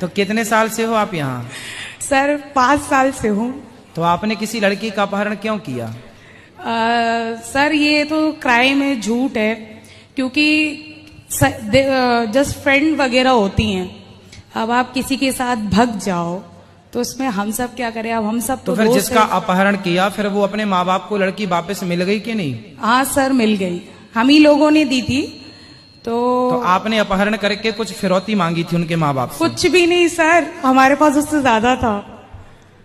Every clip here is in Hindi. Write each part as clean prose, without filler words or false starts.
तो कितने साल से हो आप यहाँ? सर 5 साल से हूँ। तो आपने किसी लड़की का अपहरण क्यों किया? सर ये तो क्राइम है, झूठ है, क्योंकि जस्ट फ्रेंड वगैरह होती हैं। अब आप किसी के साथ भग जाओ तो उसमें हम सब क्या करें? अब हम सब तो फिर जिसका अपहरण किया फिर वो अपने माँ बाप को लड़की वापस मिल गई कि नहीं? हाँ सर, मिल गई। हम ही लोगों ने दी थी। तो आपने अपहरण करके कुछ फिरौती मांगी थी उनके माँ बाप से? कुछ भी नहीं सर, हमारे पास उससे ज्यादा था।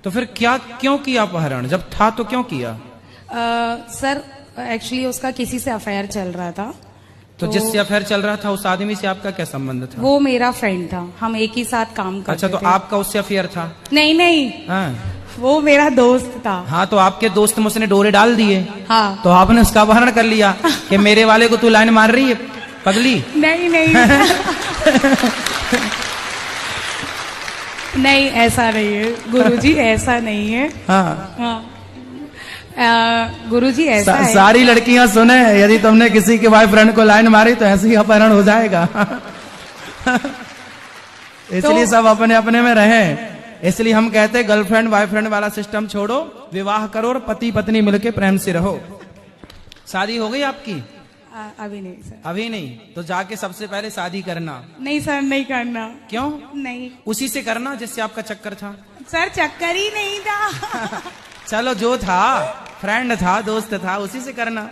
तो फिर क्यों किया अपहरण? जब था तो क्यों किया? सर एक्चुअली उसका किसी से अफेयर चल रहा था। तो जिससे अफेयर चल रहा था उस आदमी से आपका क्या संबंध था? वो मेरा फ्रेंड था, हम एक ही साथ काम करते थे। अच्छा, तो आपका उससे अफेयर था? नहीं। हाँ। वो मेरा दोस्त था। हाँ, तो आपके दोस्त में उसने डोरे डाल दिए। हाँ। तो आपने उसका अपहरण कर लिया कि मेरे वाले को तू लाइन मार रही है पगली? नहीं नहीं, ऐसा नहीं है गुरुजी, ऐसा नहीं है। हाँ। गुरुजी ऐसा है। सारी लड़कियां सुने, यदि तुमने किसी के बॉयफ्रेंड को लाइन मारी तो ऐसे ही अपहरण हो जाएगा। इसलिए सब अपने अपने में रहें। इसलिए हम कहते हैं गर्लफ्रेंड बॉयफ्रेंड वाला सिस्टम छोड़ो, विवाह करो और पति पत्नी मिलके प्रेम से रहो। शादी हो गई आपकी? अभी नहीं सर। अभी नहीं? तो जाके सबसे पहले शादी करना। नहीं सर, नहीं करना। क्यों नहीं? उसी से करना जिससे आपका चक्कर था। सर चक्कर ही नहीं था। चलो, जो था फ्रेंड था, दोस्त था, उसी से करना।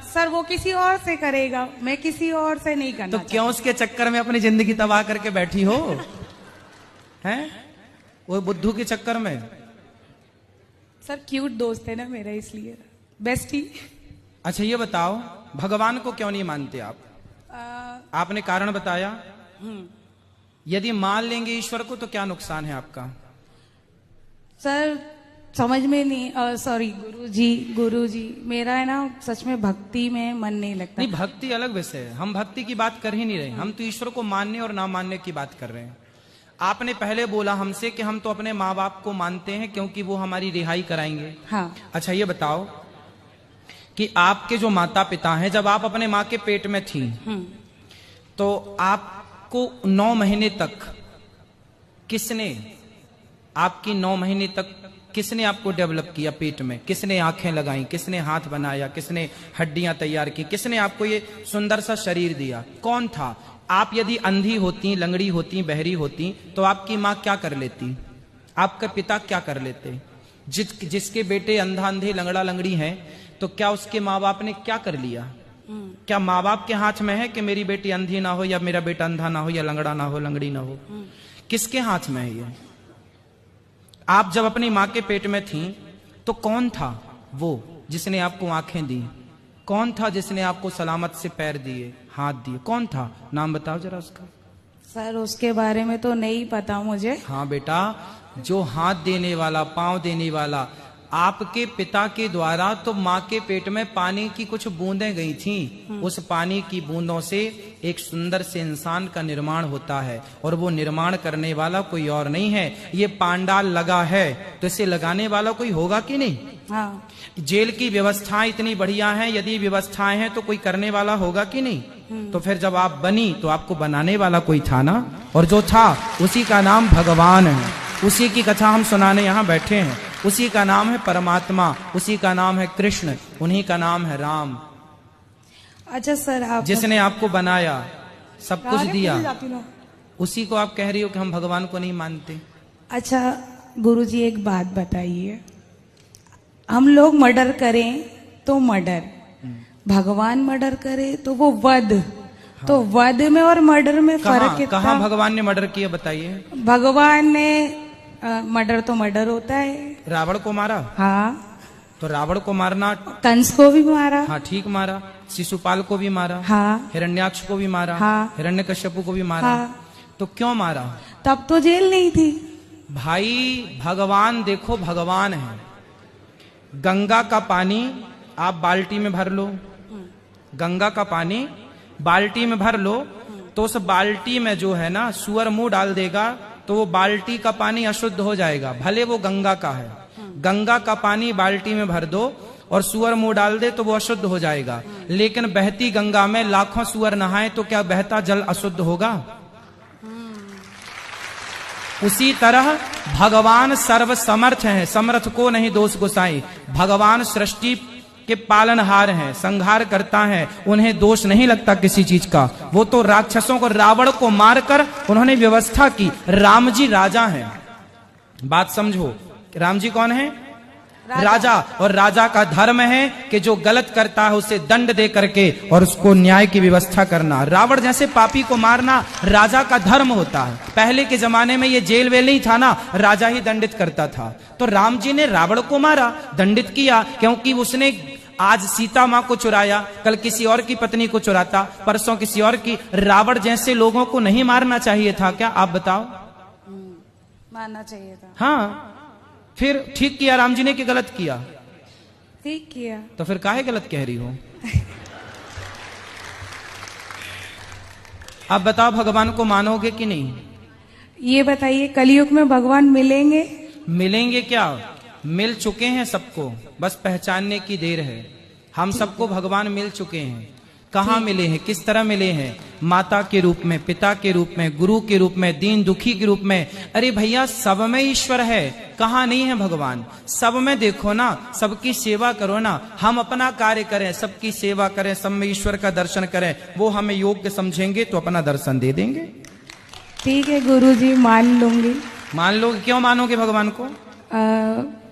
सर वो किसी और से करेगा, मैं किसी और से नहीं करना। तो क्यों उसके चक्कर में अपनी जिंदगी तबाह करके बैठी हो? हैं? वो बुद्धू के चक्कर में? सर क्यूट दोस्त है ना मेरा, इसलिए बेस्टी। अच्छा ये बताओ, भगवान को क्यों नहीं मानते आप? आपने कारण बताया। यदि मान लेंगे ईश्वर को तो क्या नुकसान है आपका? सर समझ में नहीं, सॉरी गुरुजी, मेरा है ना सच में भक्ति में मन नहीं लगता। नहीं, भक्ति अलग विषय है, हम भक्ति की बात कर ही नहीं रहे। हम तो ईश्वर को मानने और ना मानने की बात कर रहे हैं। आपने पहले बोला हमसे कि हम तो अपने माँ बाप को मानते हैं क्योंकि वो हमारी रिहाई कराएंगे। हाँ। अच्छा ये बताओ कि आपके जो माता पिता हैं, जब आप अपने माँ के पेट में थी तो आपको 9 महीने तक आपकी 9 महीने तक किसने आपको डेवलप किया पेट में? किसने आंखें लगाई? किसने हाथ बनाया? किसने हड्डियां तैयार की? किसने आपको ये सुंदर सा शरीर दिया? कौन था? आप यदि अंधी होती, लंगड़ी होती, बहरी होती तो आपकी माँ क्या कर लेती? आपके पिता क्या कर लेते? जिसके बेटे अंधा अंधे लंगड़ा लंगड़ी हैं, तो क्या उसके माँ बाप ने क्या कर लिया? क्या माँ बाप के हाथ में है कि मेरी बेटी अंधी ना हो, या मेरा बेटा अंधा ना हो, या लंगड़ा ना हो, लंगड़ी ना हो? किसके हाथ में है ये? आप जब अपनी माँ के पेट में थी तो कौन था वो जिसने आपको आंखें दी? कौन था जिसने आपको सलामत से पैर दिए, हाथ दिए? कौन था? नाम बताओ जरा उसका। सर उसके बारे में तो नहीं पता मुझे। हाँ बेटा, जो हाथ देने वाला, पांव देने वाला, आपके पिता के द्वारा तो माँ के पेट में पानी की कुछ बूंदें गई थीं। उस पानी की बूंदों से एक सुंदर से इंसान का निर्माण होता है, और वो निर्माण करने वाला कोई और नहीं है। ये पांडाल लगा है तो इसे लगाने वाला कोई होगा कि नहीं? हाँ। जेल की व्यवस्थाएं इतनी बढ़िया हैं, यदि व्यवस्थाएं हैं तो कोई करने वाला होगा कि नहीं? तो फिर जब आप बनी तो आपको बनाने वाला कोई था ना, और जो था उसी का नाम भगवान है। उसी की कथा हम सुनाने यहाँ बैठे हैं। उसी का नाम है परमात्मा, उसी का नाम है कृष्ण, उन्हीं का नाम है राम। अच्छा सर, आप जिसने आपको बनाया, सब कुछ दिया, उसी को आप कह रही हो कि हम भगवान को नहीं मानते। अच्छा गुरुजी एक बात बताइए, हम लोग मर्डर करें तो मर्डर, भगवान मर्डर करे तो वो वध। हाँ। तो वध में और मर्डर में फर्क कितना? कहाँ भगवान ने मर्डर किया बताइए? भगवान ने मर्डर तो मर्डर होता है। रावण को मारा? हाँ। तो रावण को मारना, कंस को भी मारा। हाँ ठीक मारा। शिशुपाल को भी मारा। हाँ। हिरण्याक्ष को भी मारा। हाँ। हिरण्यकश्यप को भी मारा। हाँ। तो क्यों मारा? तब तो जेल नहीं थी भाई। भगवान देखो, भगवान है। गंगा का पानी आप बाल्टी में भर लो, गंगा का पानी बाल्टी में भर लो, तो उस बाल्टी में जो है ना सूअर मुंह डाल देगा तो वो बाल्टी का पानी अशुद्ध हो जाएगा, भले वो गंगा का है। गंगा का पानी बाल्टी में भर दो और सूअर मुंह डाल दे तो वो अशुद्ध हो जाएगा। लेकिन बहती गंगा में लाखों सूअर नहाए तो क्या बहता जल अशुद्ध होगा? उसी तरह भगवान सर्व समर्थ हैं, समर्थ को नहीं दोष गुसाई। भगवान सृष्टि के पालनहार हैं, संहार करता है, उन्हें दोष नहीं लगता किसी चीज का। वो तो राक्षसों को, रावण को मारकर उन्होंने व्यवस्था की। राम जी राजा हैं, बात समझो। राम जी कौन है? राजा। और राजा का धर्म है कि जो गलत करता है उसे दंड दे करके और उसको न्याय की व्यवस्था करना। रावण जैसे पापी को मारना राजा का धर्म होता है। पहले के जमाने में ये जेल वेल नहीं था ना, राजा ही दंडित करता था। तो राम जी ने रावण को मारा, दंडित किया, क्योंकि उसने आज सीता मां को चुराया, कल किसी और की पत्नी को चुराता, परसों किसी और की। रावण जैसे लोगों को नहीं मारना चाहिए था क्या? आप बताओ। मानना चाहिए था। हाँ, फिर ठीक किया राम जी ने कि गलत किया? ठीक किया। तो फिर काहे गलत कह रही हो? आप बताओ, भगवान को मानोगे कि नहीं? ये बताइए, कलयुग में भगवान मिलेंगे? मिलेंगे क्या? मिल चुके हैं सबको, बस पहचानने की देर है। हम सबको भगवान मिल चुके हैं। कहाँ मिले हैं, किस तरह मिले हैं? माता के रूप में, पिता के रूप में, गुरु के रूप में, दीन दुखी के रूप में। अरे भैया, सब में ईश्वर है, कहाँ नहीं है भगवान? सब में देखो ना, सबकी सेवा करो ना। हम अपना कार्य करें, सबकी सेवा करें, सब में ईश्वर का दर्शन करें। वो हमें योग्य समझेंगे तो अपना दर्शन दे देंगे। ठीक है गुरुजी, मान लूंगी। मान लो। क्यों मानोगे भगवान को?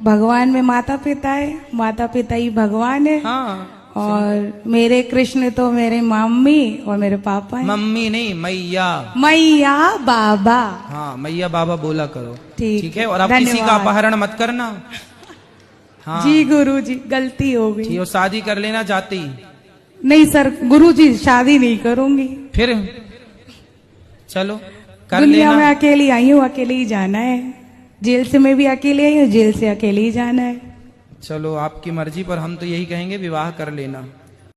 भगवान में माता पिता है, माता पिता ही भगवान है। हाँ, और मेरे कृष्ण तो मेरे मम्मी और मेरे पापा हैं। मम्मी नहीं, मैया। मैया बाबा। हाँ, मैया बाबा बोला करो। ठीक है। और आप किसी का अपहरण मत करना। हाँ जी गुरुजी, गलती हो गई। वो शादी कर लेना जाती। नहीं सर गुरुजी, शादी नहीं करूंगी। फिर चलो कर दुनिया लेना। में अकेली आई हूँ, अकेले ही जाना है। जेल से मैं भी अकेले आई हूँ, जेल से अकेले ही जाना है। चलो आपकी मर्जी, पर हम तो यही कहेंगे विवाह कर लेना।